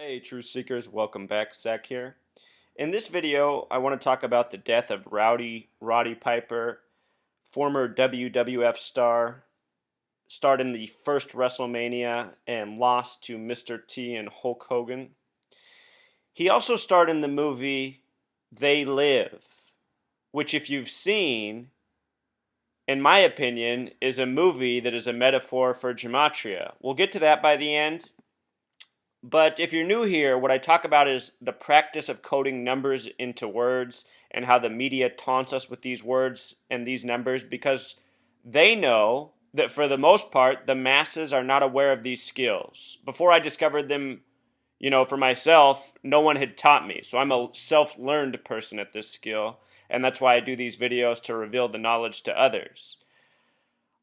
Hey Truth Seekers, welcome back. Zach here. In this video, I want to talk about the death of Roddy Piper, former WWF star, starred in the first WrestleMania and lost to Mr. T and Hulk Hogan. He also starred in the movie They Live, which if you've seen, in my opinion, is a movie that is a metaphor for gematria. We'll get to that by the end. But if you're new here, what I talk about is the practice of coding numbers into words and how the media taunts us with these words and these numbers because they know that for the most part, the masses are not aware of these skills. Before I discovered them, for myself, no one had taught me. So I'm a self-learned person at this skill, and that's why I do these videos to reveal the knowledge to others.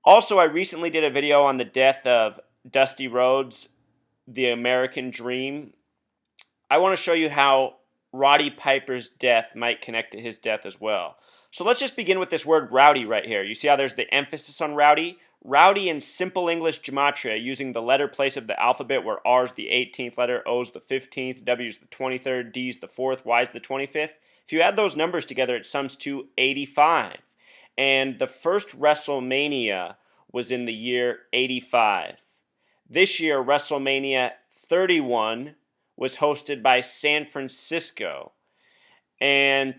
Also, I recently did a video on the death of Dusty Rhodes, the American Dream. I want to show you how Roddy Piper's death might connect to his death as well. So let's just begin with this word rowdy right here. You see how there's the emphasis on rowdy? Rowdy in simple English gematria using the letter place of the alphabet where R is the 18th letter, O is the 15th, W is the 23rd, D is the 4th, Y is the 25th. If you add those numbers together, it sums to 85. And the first WrestleMania was in the year 85. This year, WrestleMania 31 was hosted by San Francisco. And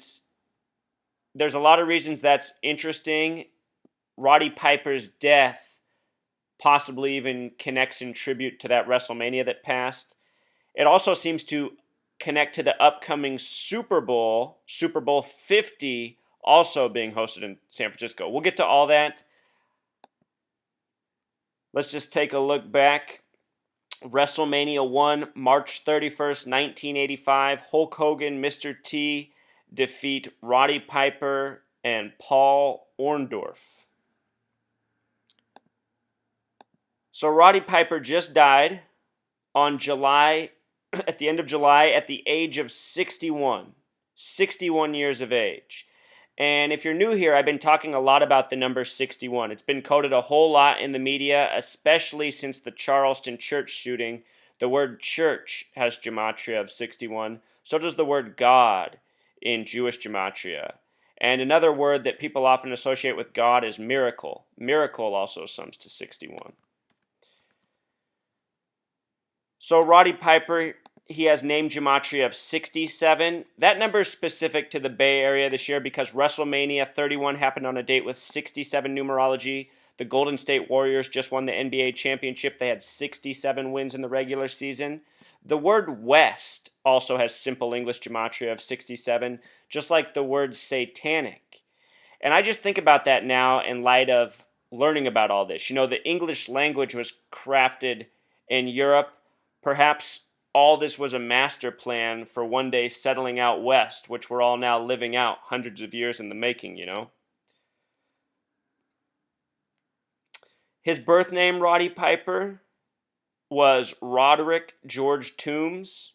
there's a lot of reasons that's interesting. Roddy Piper's death possibly even connects in tribute to that WrestleMania that passed. It also seems to connect to the upcoming Super Bowl 50, also being hosted in San Francisco. We'll get to all that. Let's just take a look back. WrestleMania 1, March 31st, 1985. Hulk Hogan, Mr. T defeat Roddy Piper and Paul Orndorff. So Roddy Piper just died on at the end of July, at the age of 61. 61 years of age. And if you're new here, I've been talking a lot about the number 61. It's been quoted a whole lot in the media, especially since the Charleston church shooting. The word church has gematria of 61. So does the word God in Jewish gematria. And another word that people often associate with God is miracle. Miracle also sums to 61. So Roddy Piper, he has name gematria of 67. That number is specific to the Bay Area this year because WrestleMania 31 happened on a date with 67 numerology. The Golden State Warriors just won the NBA championship. They had 67 wins in the regular season. The word West also has simple English gematria of 67, just like the word satanic. And I just think about that now in light of learning about all this. The English language was crafted in Europe. Perhaps all this was a master plan for one day settling out west, which we're all now living out hundreds of years in the making, His birth name, Roddy Piper, was Roderick George Toombs.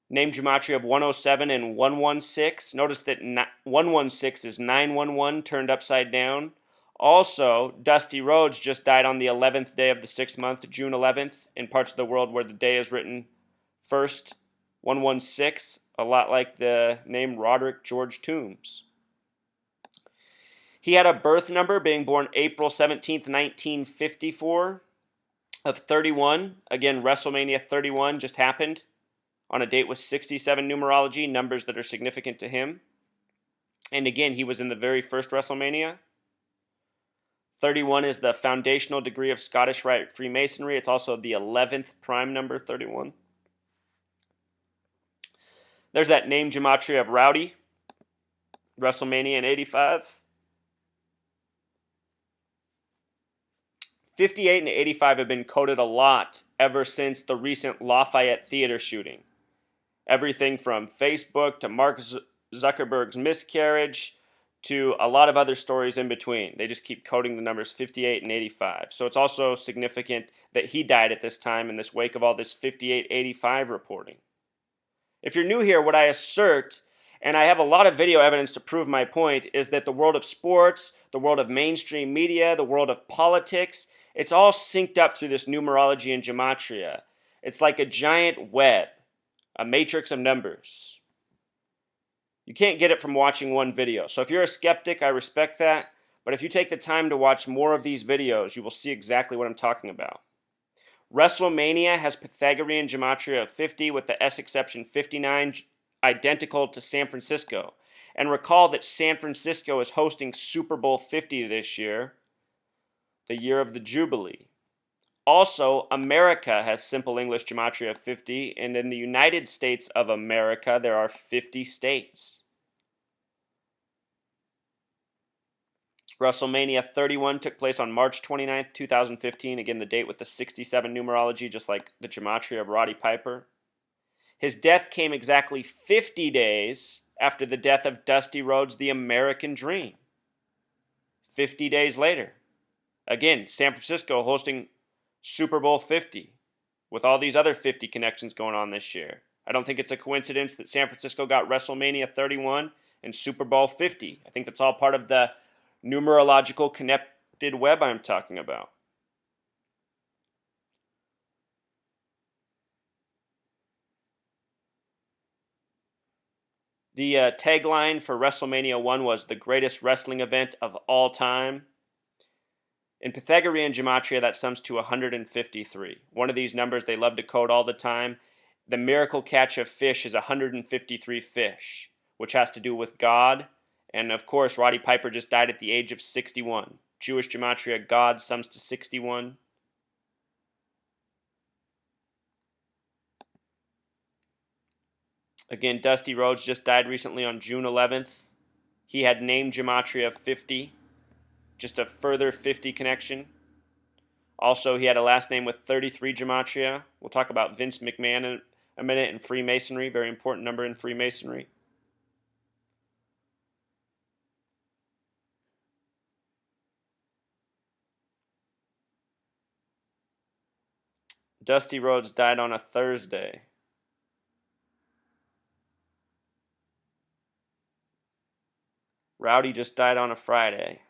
Name gematria of 107 and 116. Notice that 116 is 911 turned upside down. Also, Dusty Rhodes just died on the 11th day of the 6th month, June 11th, in parts of the world where the day is written first. 116, a lot like the name Roderick George Toombs. He had a birth number, being born April 17th, 1954, of 31. Again, WrestleMania 31 just happened on a date with 67 numerology, numbers that are significant to him. And again, he was in the very first WrestleMania. 31 is the foundational degree of Scottish Rite Freemasonry. It's also the 11th prime number, 31. There's that name gematria of Rowdy, WrestleMania in 85. 58 and 85 have been coded a lot ever since the recent Lafayette Theater shooting. Everything from Facebook to Mark Zuckerberg's miscarriage to a lot of other stories in between. They just keep coding the numbers 58 and 85. So it's also significant that he died at this time in this wake of all this 58-85 reporting. If you're new here, what I assert, and I have a lot of video evidence to prove my point, is that the world of sports, the world of mainstream media, the world of politics, it's all synced up through this numerology and gematria. It's like a giant web, a matrix of numbers. You can't get it from watching one video. So if you're a skeptic, I respect that. But if you take the time to watch more of these videos, you will see exactly what I'm talking about. WrestleMania has Pythagorean gematria of 50 with the S exception 59 identical to San Francisco. And recall that San Francisco is hosting Super Bowl 50 this year, the year of the Jubilee. Also, America has simple English gematria of 50, and in the United States of America, there are 50 states. WrestleMania 31 took place on March 29th, 2015. Again, the date with the 67 numerology, just like the gematria of Roddy Piper. His death came exactly 50 days after the death of Dusty Rhodes, the American Dream. 50 days later. Again, San Francisco hosting Super Bowl 50 with all these other 50 connections going on this year. I don't think it's a coincidence that San Francisco got WrestleMania 31 and Super Bowl 50. I think that's all part of the numerological connected web I'm talking about. The tagline for WrestleMania 1 was the greatest wrestling event of all time. In Pythagorean gematria, that sums to 153. One of these numbers they love to quote all the time. The miracle catch of fish is 153 fish, which has to do with God. And of course, Roddy Piper just died at the age of 61. Jewish gematria, God sums to 61. Again, Dusty Rhodes just died recently on June 11th. He had name gematria of 50, just a further 50 connection. Also, he had a last name with 33 gematria. We'll talk about Vince McMahon in a minute and Freemasonry, very important number in Freemasonry. Dusty Rhodes died on a Thursday. Rowdy just died on a Friday.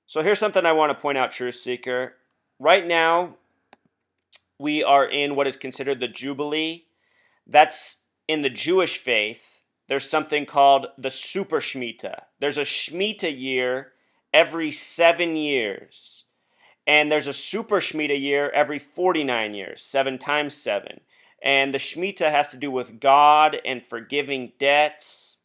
So here's something I want to point out, Truth Seeker. Right now, we are in what is considered the Jubilee. That's in the Jewish faith. There's something called the Super Shemitah. There's a Shemitah year every 7 years. And there's a Super Shemitah year every 49 years, 7 times 7. And the Shemitah has to do with God and forgiving debts.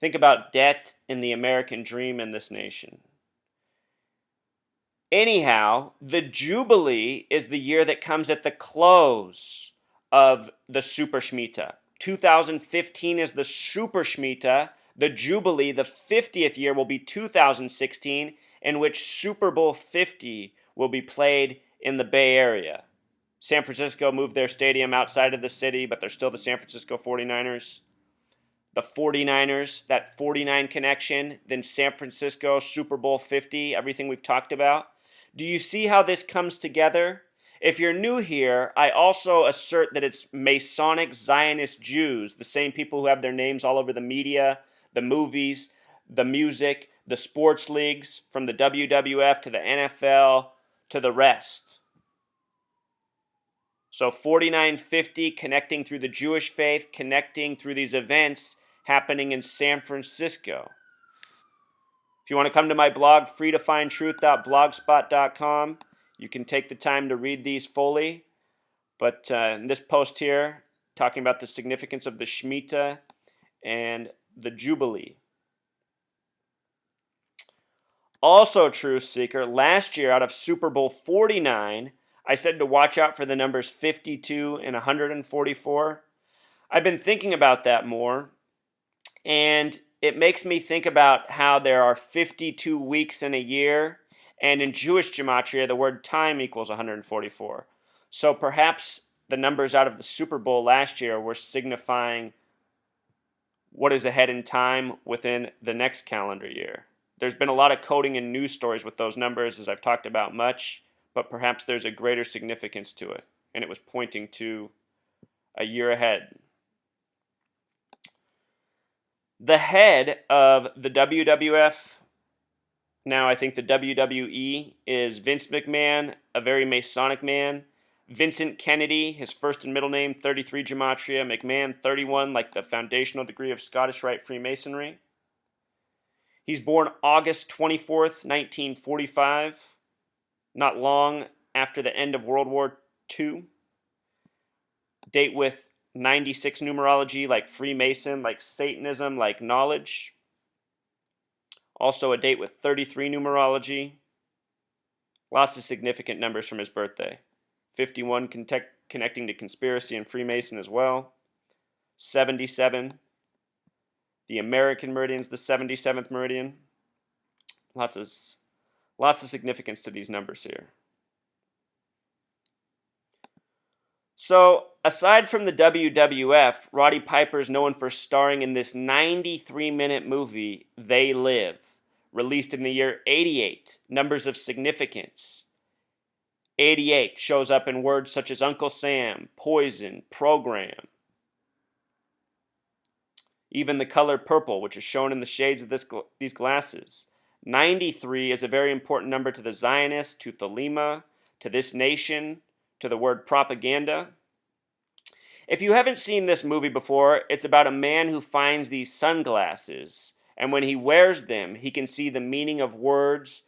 Think about debt in the American dream in this nation. Anyhow, the Jubilee is the year that comes at the close of the Super Shemitah. 2015 is the Super Shemitah. The Jubilee, the 50th year, will be 2016, in which Super Bowl 50 will be played in the Bay Area. San Francisco moved their stadium outside of the city, but they're still the San Francisco 49ers. The 49ers, that 49 connection, then San Francisco, Super Bowl 50, everything we've talked about. Do you see how this comes together? If you're new here, I also assert that it's Masonic Zionist Jews, the same people who have their names all over the media, the movies, the music, the sports leagues, from the WWF to the NFL to the rest. So 4950 connecting through the Jewish faith, connecting through these events happening in San Francisco. If you want to come to my blog, freetofindtruth.blogspot.com, you can take the time to read these fully. But in this post here, talking about the significance of the Shemitah and the Jubilee. Also, Truth Seeker, last year out of Super Bowl 49, I said to watch out for the numbers 52 and 144. I've been thinking about that more, and it makes me think about how there are 52 weeks in a year, and in Jewish gematria, the word time equals 144. So perhaps the numbers out of the Super Bowl last year were signifying what is ahead in time within the next calendar year. There's been a lot of coding and news stories with those numbers, as I've talked about much, but perhaps there's a greater significance to it, and it was pointing to a year ahead. The head of the WWF Now, I think the WWE is Vince McMahon, a very Masonic man. Vincent Kennedy, his first and middle name, 33 Gematria. McMahon, 31, like the foundational degree of Scottish Rite Freemasonry. He's born August 24th, 1945, not long after the end of World War II. Date with 96 numerology, like Freemason, like Satanism, like knowledge. Also a date with 33 numerology. Lots of significant numbers from his birthday. 51 connecting to conspiracy and Freemason as well. 77. The American meridian's the 77th meridian. Lots of significance to these numbers here. So, aside from the WWF, Roddy Piper is known for starring in this 93-minute movie, They Live, released in the year 88. Numbers of significance. 88 shows up in words such as Uncle Sam, poison, program. Even the color purple, which is shown in the shades of these glasses. 93 is a very important number to the Zionists, to Thelema, to this nation, to the word propaganda. If you haven't seen this movie before, it's about a man who finds these sunglasses, and when he wears them, he can see the meaning of words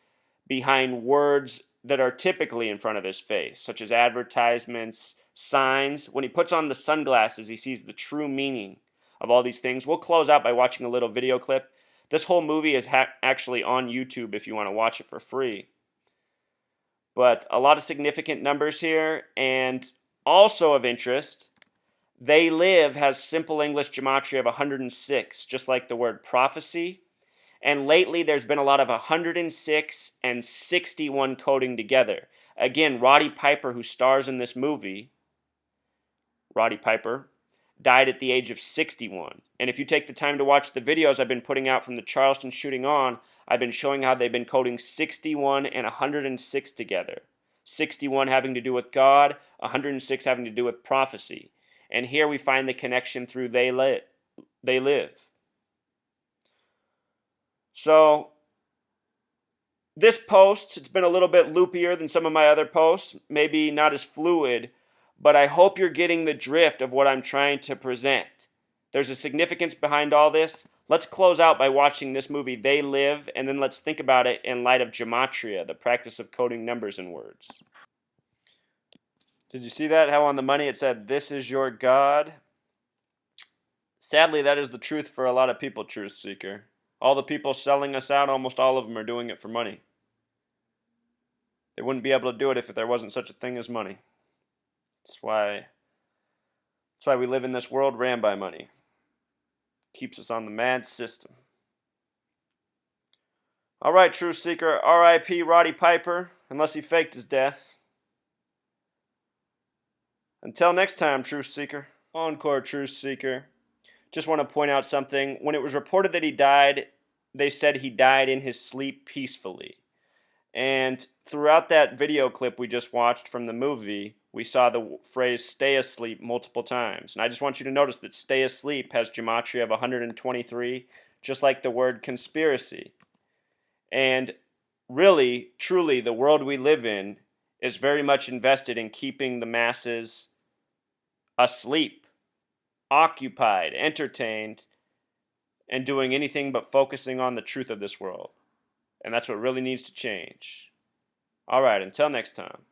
behind words that are typically in front of his face, such as advertisements, signs. When he puts on the sunglasses, he sees the true meaning of all these things. We'll close out by watching a little video clip. This whole movie is actually on YouTube if you want to watch it for free. But a lot of significant numbers here, and also of interest, They Live has simple English gematria of 106, just like the word prophecy. And lately there's been a lot of 106 and 61 coding together. Again, Roddy Piper, who stars in this movie, Roddy Piper, died at the age of 61. And if you take the time to watch the videos I've been putting out from the Charleston shooting on, I've been showing how they've been coding 61 and 106 together. 61 having to do with God, 106 having to do with prophecy. And here we find the connection through They Live. So, this post, it's been a little bit loopier than some of my other posts, maybe not as fluid, but I hope you're getting the drift of what I'm trying to present. There's a significance behind all this. Let's close out by watching this movie, They Live, and then let's think about it in light of gematria, the practice of coding numbers and words. Did you see that? How on the money it said, "This is your God"? Sadly, that is the truth for a lot of people, Truth Seeker. All the people selling us out, almost all of them are doing it for money. They wouldn't be able to do it if there wasn't such a thing as money. That's why we live in this world ran by money. Keeps us on the mad system. All right, Truth Seeker, R.I.P. Roddy Piper, unless he faked his death. Until next time, Truth Seeker. Encore, Truth Seeker. Just want to point out something. When it was reported that he died, they said he died in his sleep peacefully. And throughout that video clip we just watched from the movie, we saw the phrase "stay asleep" multiple times. And I just want you to notice that "stay asleep" has gematria of 123, just like the word conspiracy. And really, truly, the world we live in is very much invested in keeping the masses asleep, occupied, entertained, and doing anything but focusing on the truth of this world. And that's what really needs to change. All right, until next time.